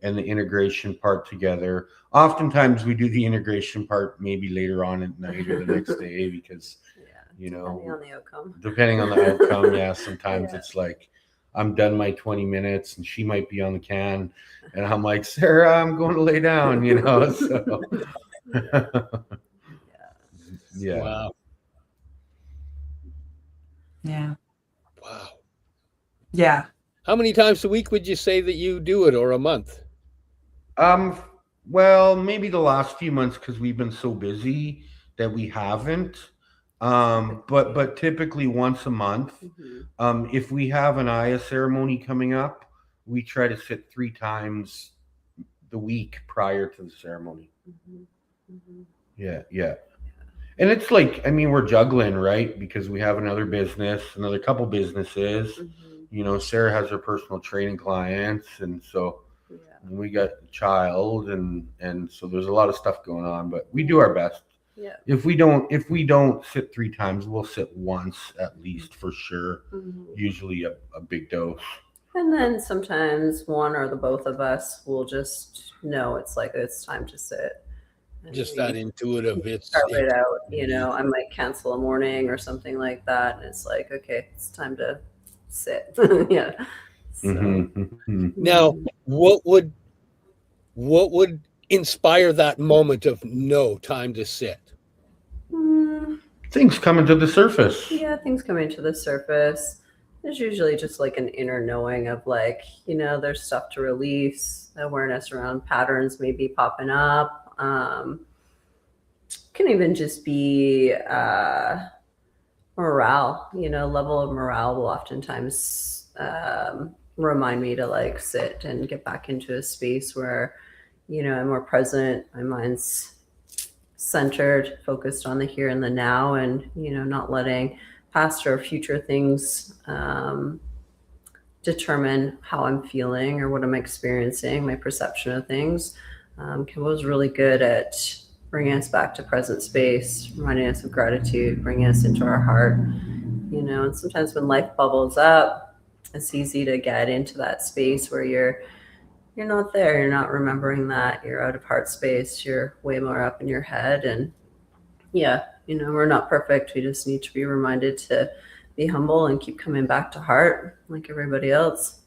and the integration part together. Oftentimes we do the integration part maybe later on at night or the next day, because depending on the outcome, yeah, sometimes it's like I'm done my 20 minutes and she might be on the can, and I'm like, Sarah, I'm going to lay down, so yeah. Wow. Yeah. Wow. Yeah. How many times a week would you say that you do it, or a month? Well, maybe the last few months, because we've been so busy that we haven't. But typically once a month. If we have an Aya ceremony coming up, we try to sit 3 times the week prior to the ceremony. Yeah. And it's like, we're juggling, right? Because we have another couple businesses. Sarah has her personal training clients, and so we got a child, and so there's a lot of stuff going on, but we do our best. Yeah. If we don't sit 3 times, we'll sit once at least for sure. Usually a big dose. And then sometimes one or the both of us will just know it's time to sit. Just that intuitive. It's start right out. I might cancel a morning or something like that, and it's like, okay, it's time to sit. Yeah. So. Now, what would inspire that moment of no time to sit? Things coming to the surface. Yeah, things coming to the surface. There's usually just like an inner knowing of like, there's stuff to release, awareness around patterns maybe popping up. Can even just be morale, level of morale will oftentimes remind me to like sit and get back into a space where, I'm more present, my mind's centered, focused on the here and the now, and, not letting past or future things determine how I'm feeling or what I'm experiencing, my perception of things. Kambo is really good at bringing us back to present space, reminding us of gratitude, bringing us into our heart, and sometimes when life bubbles up, it's easy to get into that space where you're not there, you're not remembering that, you're out of heart space, you're way more up in your head. And we're not perfect. We just need to be reminded to be humble and keep coming back to heart like everybody else.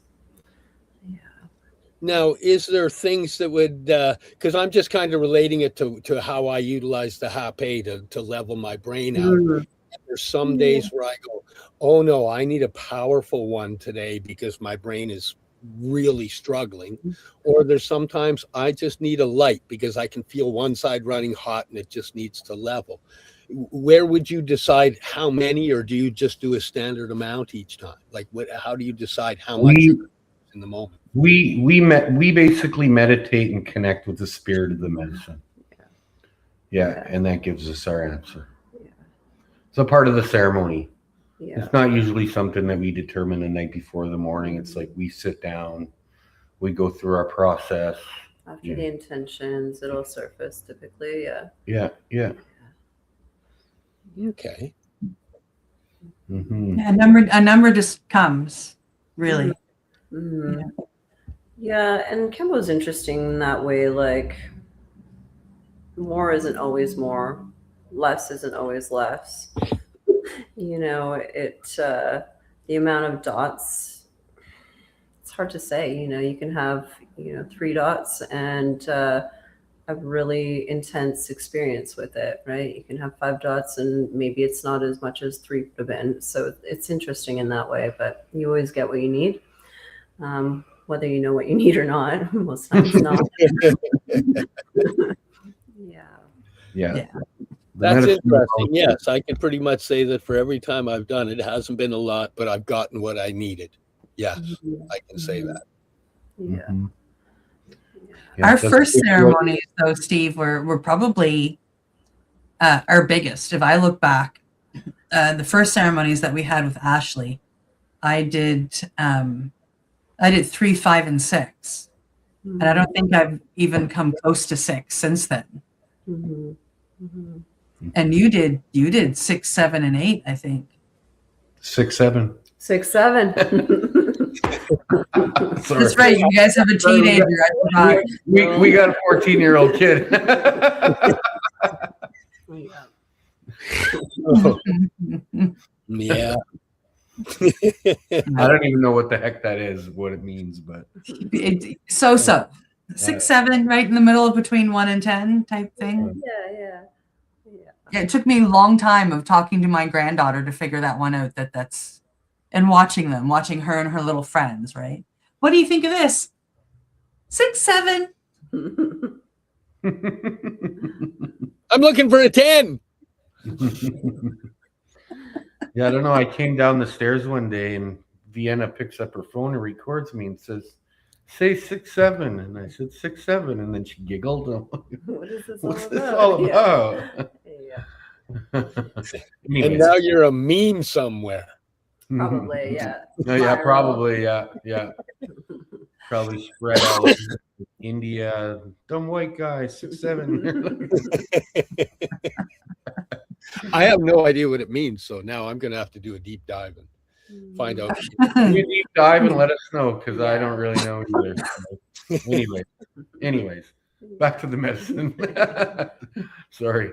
Now, is there things that would, because I'm just kind of relating it to how I utilize the HAP-A to level my brain out. Mm. There's some days where I go, oh no, I need a powerful one today because my brain is really struggling. Or there's sometimes I just need a light because I can feel one side running hot and it just needs to level. Where would you decide how many, or do you just do a standard amount each time? Like how do you decide how much in the moment? We basically meditate and connect with the spirit of the medicine. Yeah, and that gives us our answer. Yeah. It's a part of the ceremony. Yeah. It's not usually something that we determine the night before the morning. It's like we sit down, we go through our process. After the intentions, it'll surface typically. Yeah. Okay. Mm-hmm. A number just comes, really. Mm-hmm. Yeah, and Kambo's interesting in that way. Like, more isn't always more, less isn't always less. You know, the amount of dots, it's hard to say. You know, you can have 3 dots and a really intense experience with it, right? You can have 5 dots and maybe it's not as much as 3 would have been. So it's interesting in that way, but you always get what you need. Whether you know what you need or not, most times not. Yeah. That's interesting. Yes, I can pretty much say that for every time I've done it, it hasn't been a lot, but I've gotten what I needed. Yes, I can say that. Yeah. Our first ceremonies, though, Steve, were probably our biggest. If I look back, the first ceremonies that we had with Ashley, I did 3, 5, and 6, and I don't think I've even come close to 6 since then. Mm-hmm. Mm-hmm. And you did 6, 7, and 8, I think. 6, 7. 6, 7. That's right. You guys have a teenager. We got a 14-year-old kid. Yeah. I don't even know what the heck that is, what it means, but so 6, 7, right in the middle between 1 and 10 type thing. Yeah. It took me a long time of talking to my granddaughter to figure that one out. That's and watching her and her little friends. Right? What do you think of this? 6, 7. I'm looking for a 10. Yeah, I don't know. I came down the stairs one day and Vienna picks up her phone and records me and says, "Say 6, 7." And I said 6, 7, and then she giggled. What is this What's this all about? Yeah. And now you're a meme somewhere. Probably, yeah. Probably, yeah. Probably spread all over India. Dumb white guy, 6, 7. I have no idea what it means, so now I'm going to have to do a deep dive and find out. You deep dive and let us know, because I don't really know either. Anyways, back to the medicine. Sorry.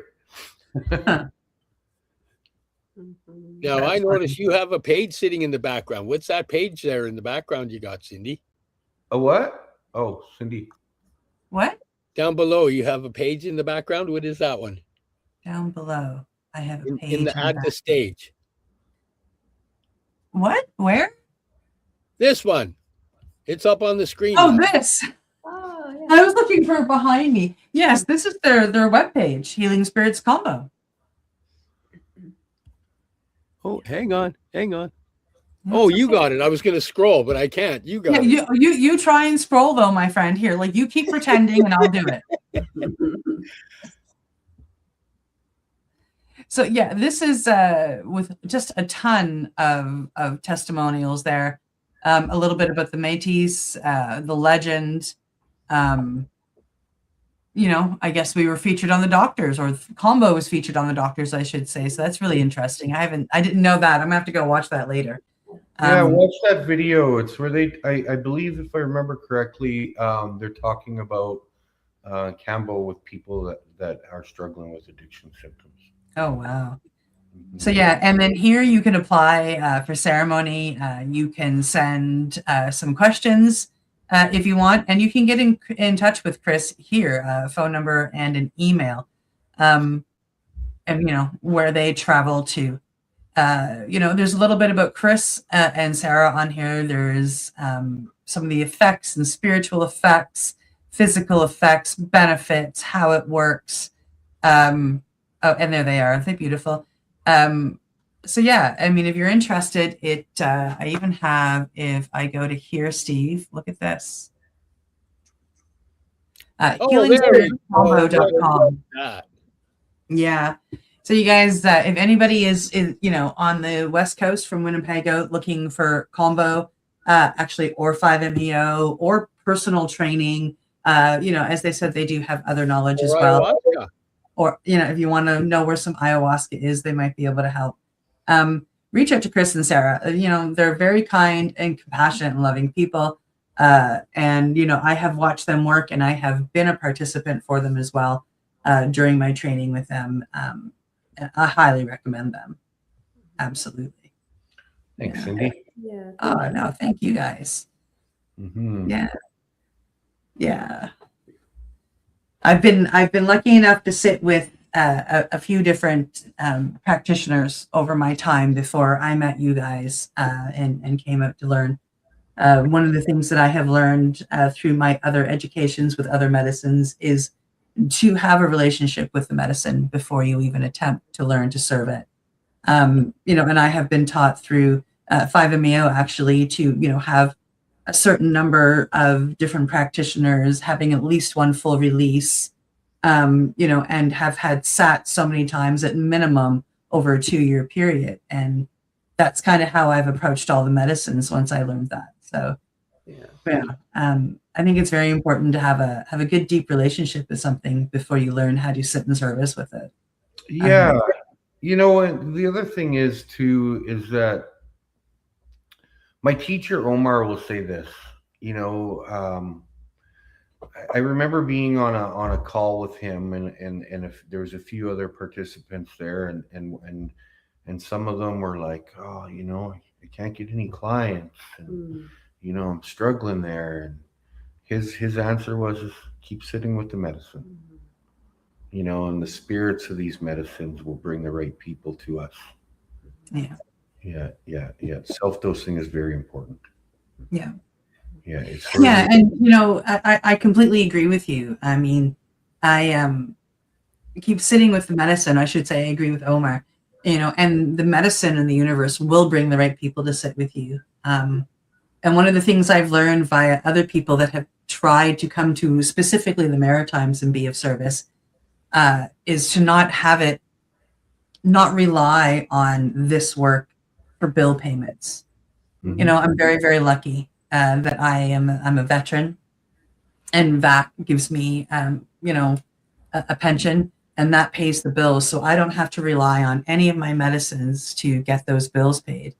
Now, I notice you have a page sitting in the background. What's that page there in the background you got, Cindy? A what? Oh, Cindy. What? Down below, you have a page in the background. What is that one? Down below, I have a page. At the stage. What? Where? This one. It's up on the screen. Oh, this. Oh, yeah. I was looking for it behind me. Yes, this is their webpage, Healing Spirits Kambo. Oh, hang on. Oh, you got it. I was going to scroll, but I can't. You got it. You try and scroll though, my friend. Here, like you keep pretending, and I'll do it. So yeah, this is with just a ton of testimonials there. A little bit about the Métis, the legend. I guess we were featured on the Doctors, or Kambo was featured on the Doctors, I should say. So that's really interesting. I didn't know that. I'm gonna have to go watch that later. Yeah, watch that video. It's where I believe, if I remember correctly, they're talking about Kambo with people that are struggling with addiction symptoms. Oh, wow. So yeah, and then here you can apply for ceremony. You can send some questions if you want, and you can get in touch with Chris here, a phone number and an email, and where they travel to. There's a little bit about Chris and Sarah on here. There's some of the effects and spiritual effects, physical effects, benefits, how it works. And there they are. Aren't they beautiful? So yeah, I mean, if you're interested, I even have, if I go to here, Steve, look at this. Healingspiritcombo.com. Yeah. So you guys, if anybody is on the West Coast from Winnebago looking for Kambo, or 5-MeO or personal training, as they said, they do have other knowledge as well. Ayahuasca. Or, if you want to know where some ayahuasca is, they might be able to help. Reach out to Chris and Sarah. They're very kind and compassionate and loving people. And I have watched them work, and I have been a participant for them as well during my training with them. I highly recommend them. Absolutely. Thanks, Cindy. Yeah. Oh, no, thank you guys. Mm-hmm. Yeah. I've been lucky enough to sit with a few different practitioners over my time before I met you guys and came out to learn. One of the things that I have learned through my other educations with other medicines is to have a relationship with the medicine before you even attempt to learn to serve it. And I have been taught through 5-MeO actually to, have a certain number of different practitioners having at least one full release, and have had sat so many times at minimum over a 2-year period. And that's kind of how I've approached all the medicines once I learned that. So I think it's very important to have a good, deep relationship with something before you learn how to sit in service with it. Yeah. And the other thing is that my teacher, Omar, will say this, I remember being on a call with him and if there was a few other participants there and some of them were like, oh, I can't get any clients and, I'm struggling there. And his answer was, just keep sitting with the medicine, and the spirits of these medicines will bring the right people to us. Yeah. Self-dosing is very important. Yeah. Yeah. And I completely agree with you. I mean, I keep sitting with the medicine. I should say I agree with Omar, and the medicine and the universe will bring the right people to sit with you. And one of the things I've learned via other people that have tried to come to specifically the Maritimes and be of service is to not rely on this work for bill payments. Mm-hmm. I'm very, very lucky that I'm a veteran, and that gives me, a pension, and that pays the bills. So I don't have to rely on any of my medicines to get those bills paid.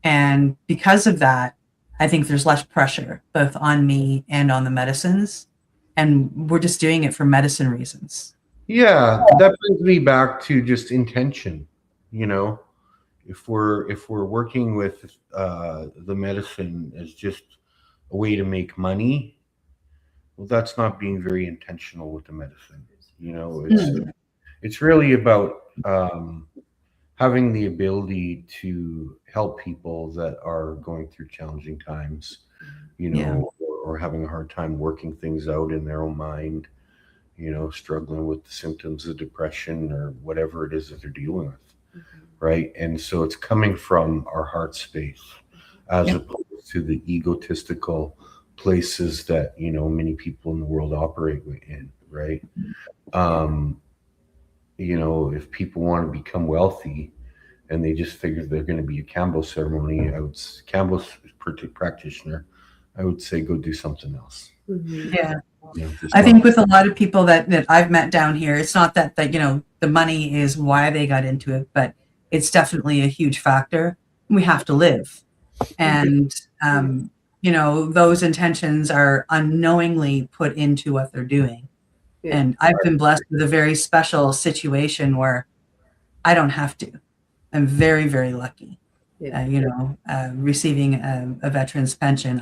And because of that, I think there's less pressure both on me and on the medicines. And we're just doing it for medicine reasons. Yeah, that brings me back to just intention. If we're working with the medicine as just a way to make money, well, that's not being very intentional with the medicine. It's really about having the ability to help people that are going through challenging times, or having a hard time working things out in their own mind, struggling with the symptoms of depression or whatever it is that they're dealing with. Right. And so it's coming from our heart space as opposed to the egotistical places that, many people in the world operate in. Right. If people want to become wealthy and they just figure they're going to be a Kambo ceremony, Kambo's practitioner, I would say go do something else. Yeah. I think with a lot of people that I've met down here, it's not that the money is why they got into it, but it's definitely a huge factor. We have to live. And, those intentions are unknowingly put into what they're doing. Yeah. And I've been blessed with a very special situation where I don't have to. I'm very, very lucky. Yeah. Receiving a veteran's pension,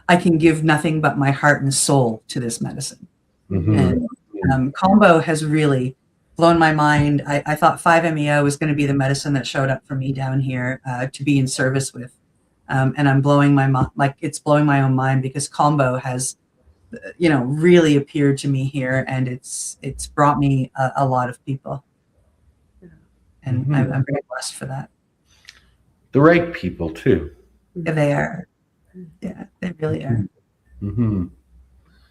I can give nothing but my heart and soul to this medicine. Mhm. And Kambo has really blown my mind. I thought 5-MeO was going to be the medicine that showed up for me down here to be in service with. And I'm blowing my mind, like it's blowing my own mind, because Kambo has, really appeared to me here, and it's brought me a lot of people. And Mhm. I'm very blessed for that. The right people too. Yeah, they are. Yeah, they really are. Mm-hmm.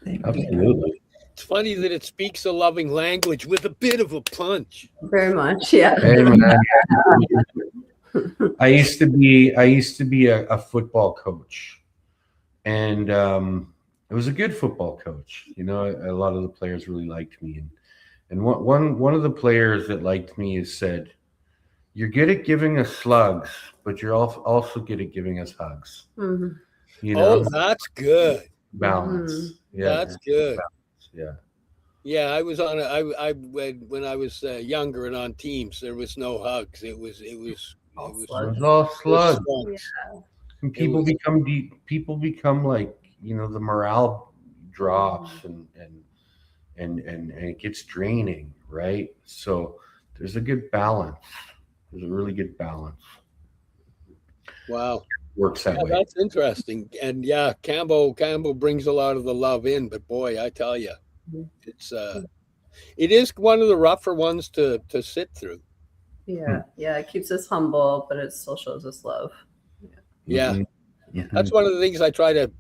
They really are. Absolutely. It's funny that it speaks a loving language with a bit of a punch. Very much, yeah. Hey, man. I used to be a football coach, and it was a good football coach. A lot of the players really liked me, and one of the players that liked me has said, "You're good at giving us slugs, but you're also good at giving us hugs." Mm-hmm. Oh, that's good. Balance. Mm-hmm. Yeah, That's good. balance. Yeah. Yeah, I was on. When I was younger and on teams, there was no hugs. It was All It slugs. was all slugs. slugs. And people become deep. People become like the morale drops and it gets draining, right? So there's a good balance. There's a really good balance. Wow. Works that way. That's interesting. And yeah, Campbell brings a lot of the love in, but boy, I tell you, it is one of the rougher ones to sit through. Yeah, it keeps us humble, but it still shows us love. Yeah. Mm-hmm. That's one of the things I try to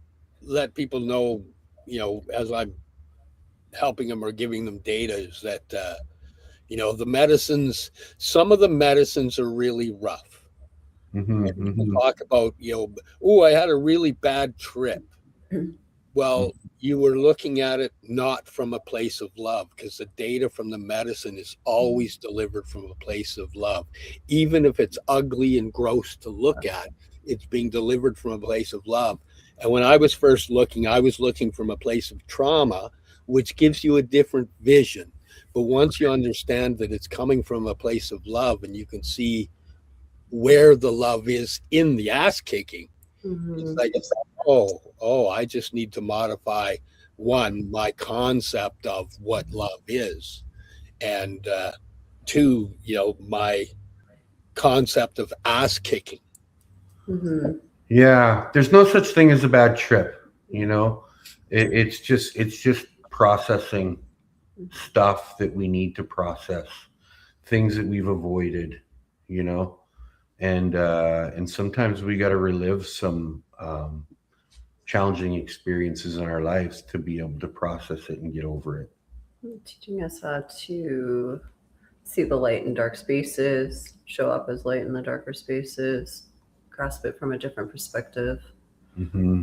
let people know, as I'm helping them or giving them data, is that, the medicines, some of the medicines are really rough. Mm-hmm. And people talk about, I had a really bad trip. Well, you were looking at it not from a place of love, because the data from the medicine is always delivered from a place of love. Even if it's ugly and gross to look at, it's being delivered from a place of love. And when I was first looking, I was looking from a place of trauma, which gives you a different vision. But once you understand that it's coming from a place of love, and you can see where the love is in the ass kicking, it's like, I just need to modify my concept of what love is, and two, my concept of ass kicking. Mm-hmm. Yeah, there's no such thing as a bad trip. It's just processing stuff that we need to process, things that we've avoided, and sometimes we got to relive some challenging experiences in our lives to be able to process it and get over it. Teaching us how to see the light in dark spaces, show up as light in the darker spaces, grasp it from a different perspective. Mm-hmm.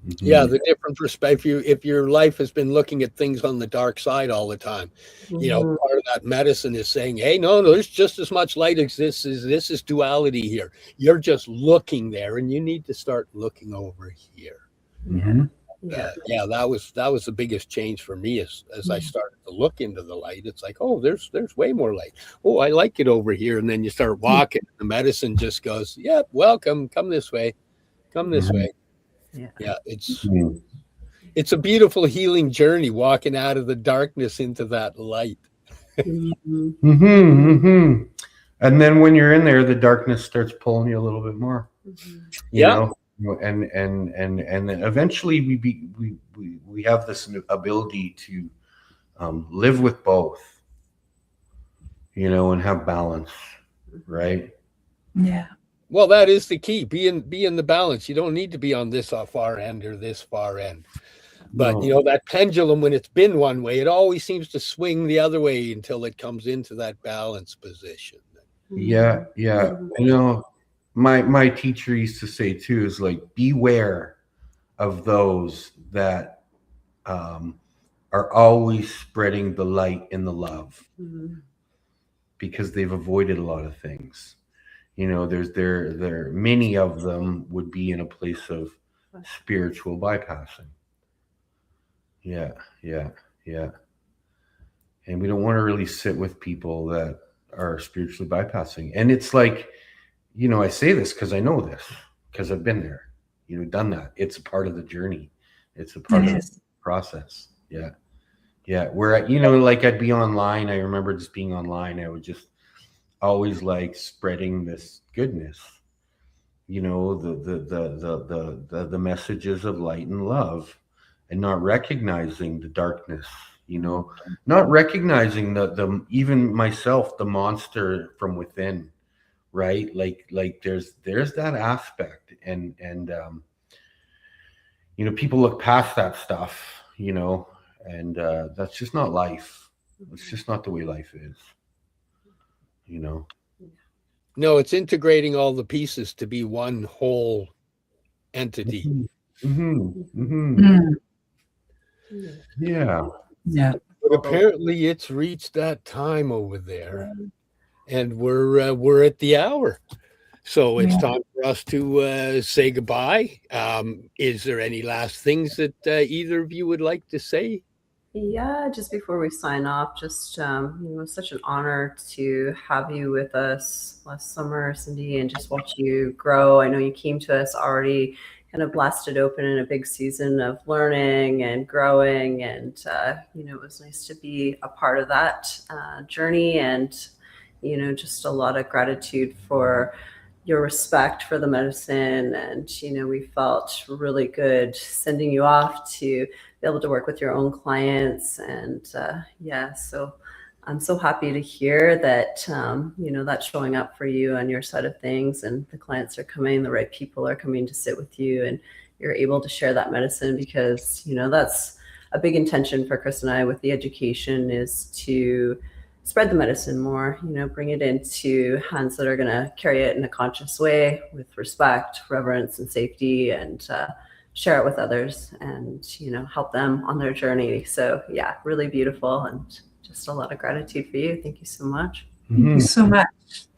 Mm-hmm. Yeah, the different perspective. If your life has been looking at things on the dark side all the time, part of that medicine is saying, hey, no, there's just as much light as this is duality here. You're just looking there, and you need to start looking over here. Mm-hmm. That was the biggest change for me as I started to look into the light. It's like, there's way more light. I like it over here. And then you start walking. The medicine just goes, yep, welcome. Come this way. Come this way. Yeah, it's a beautiful healing journey, walking out of the darkness into that light. And then when you're in there, the darkness starts pulling you a little bit more. You know, and eventually we have this ability to live with both, and have balance, right? Yeah. Well, that is the key. Be in the balance. You don't need to be on this far end or this far end. But that pendulum, when it's been one way, it always seems to swing the other way until it comes into that balance position. Yeah. My teacher used to say too, is like, beware of those that are always spreading the light and the love, because they've avoided a lot of things. There many of them would be in a place of spiritual bypassing. Yeah. And we don't want to really sit with people that are spiritually bypassing. And it's like, I say this because I know this, because I've been there. done that. It's a part of the journey. It's a part of the process. Yeah. Yeah. Where, like I'd be online. I remember just being online. I would just always like spreading this goodness, the messages of light and love, and not recognizing the darkness, not recognizing the even myself, the monster from within, right? Like there's that aspect, and people look past that stuff, and that's just not life. It's just not the way life is, No, it's integrating all the pieces to be one whole entity. Yeah. But apparently it's reached that time over there, and we're at the hour. So it's time for us to say goodbye. Is there any last things that either of you would like to say? Yeah, just before we sign off, just it was such an honor to have you with us last summer, Cindy, and just watch you grow. I know you came to us already kind of blasted open in a big season of learning and growing, and it was nice to be a part of that journey, and just a lot of gratitude for your respect for the medicine. And we felt really good sending you off to be able to work with your own clients. And so I'm so happy to hear that that's showing up for you on your side of things, and the clients are coming, the right people are coming to sit with you, and you're able to share that medicine, because that's a big intention for Chris and I with the education, is to spread the medicine more, bring it into hands that are going to carry it in a conscious way with respect, reverence, and safety, and share it with others, and help them on their journey. So yeah, really beautiful, and just a lot of gratitude for you. Thank you so much. Thank you so much.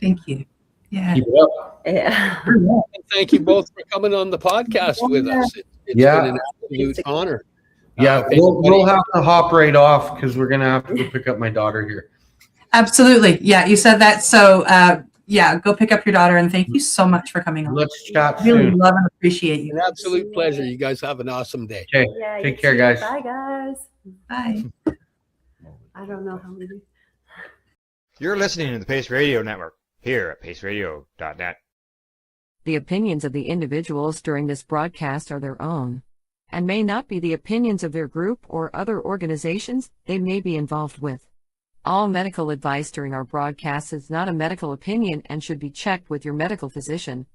Thank you. Yeah. Keep it up. Yeah. And thank you both for coming on the podcast with us. It's been an absolute honor. Yeah, we'll have to hop right off, because we're gonna have to go pick up my daughter here. Absolutely. Yeah, you said that. So go pick up your daughter, and thank you so much for coming on. Let's chat Really soon. love and appreciate you. An absolute pleasure. You guys have an awesome day. Okay. Yeah, Take care, guys. Bye, guys. Bye. I don't know how many. You're listening to the Pace Radio Network here at paceradio.net. The opinions of the individuals during this broadcast are their own, and may not be the opinions of their group or other organizations they may be involved with. All medical advice during our broadcast is not a medical opinion and should be checked with your medical physician.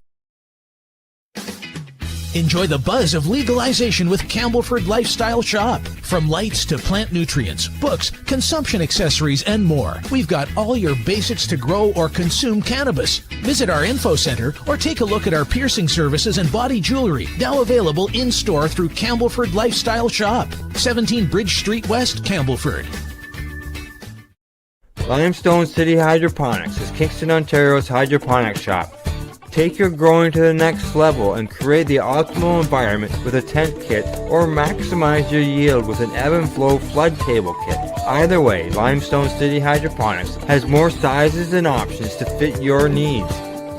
Enjoy the buzz of legalization with Campbellford Lifestyle Shop. From lights to plant nutrients, books, consumption accessories, and more, we've got all your basics to grow or consume cannabis. Visit our info center or take a look at our piercing services and body jewelry, now available in-store through Campbellford Lifestyle Shop, 17 Bridge Street West, Campbellford. Limestone City Hydroponics is Kingston, Ontario's hydroponics shop. Take your growing to the next level and create the optimal environment with a tent kit, or maximize your yield with an ebb and flow flood table kit. Either way, Limestone City Hydroponics has more sizes and options to fit your needs.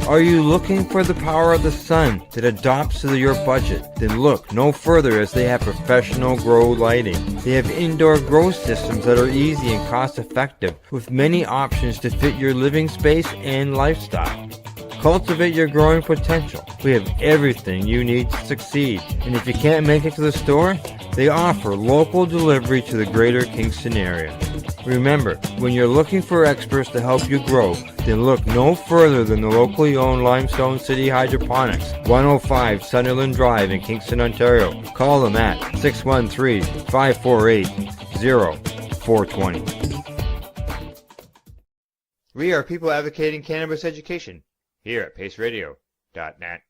Are you looking for the power of the sun that adapts to your budget? Then look no further, as they have professional grow lighting. They have indoor grow systems that are easy and cost effective, with many options to fit your living space and lifestyle. Cultivate your growing potential. We have everything you need to succeed. And if you can't make it to the store, they offer local delivery to the greater Kingston area. Remember, when you're looking for experts to help you grow, then look no further than the locally owned Limestone City Hydroponics, 105 Sunderland Drive in Kingston, Ontario. Call them at 613-548-0420. We are people advocating cannabis education here at paceradio.net.